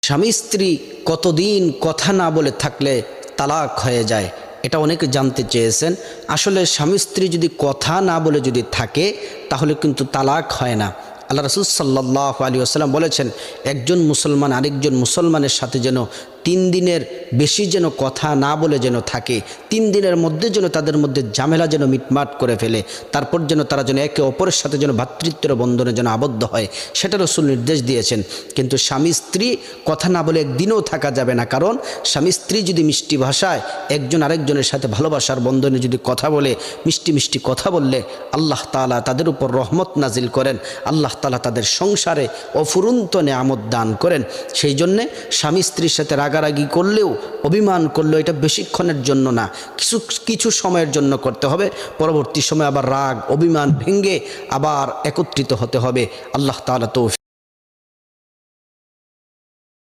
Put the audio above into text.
স্বামী স্ত্রী কতদিন কথা না বলে থাকলে তালাক হয়ে যায়, এটা অনেকে জানতে চেয়েছেন। আসলে স্বামী স্ত্রী যদি কথা না বলে যদি থাকে তাহলে কিন্তু তালাক হয় না। আল্লাহ রাসূল সাল্লাল্লাহু আলাইহি ওয়াসাল্লাম বলেছেন, একজন মুসলমান আরেকজন মুসলমানের সাথে যেন 3 দিনের বেশি যেন কথা না বলে যেন থাকে, 3 দিনের মধ্যে যেন তাদের মধ্যে ঝামেলা যেন মিটমাট করে ফেলে, তারপর যেন তারা যেন একে অপরের সাথে যেন ভ্রাতৃত্বের বন্ধনে যেন আবদ্ধ হয়, সেটা রাসূল নির্দেশ দিয়েছেন। কিন্তু স্বামী স্ত্রী কথা না বলে একদিনও থাকা যাবে না, কারণ স্বামী স্ত্রী যদি মিষ্টি ভাষায় একজন আরেকজনের সাথে ভালোবাসার বন্ধনে যদি কথা বলে, মিষ্টি মিষ্টি কথা বললে আল্লাহ তাআলা তাদের উপর রহমত নাজিল করেন, আল্লাহ তাআলা তাদের সংসারে অফুরন্ত নেয়ামত দান করেন। সেই জন্যে স্বামী স্ত্রীর সাথে রাগারাগি করলেও, অভিমান করলেও এটা বেশিক্ষণের জন্য না, কিছু সময়ের জন্য করতে হবে। পরবর্তী সময় আবার রাগ অভিমান ভেঙে আবার একত্রিত হতে হবে। আল্লাহ তাআলা তৌফিক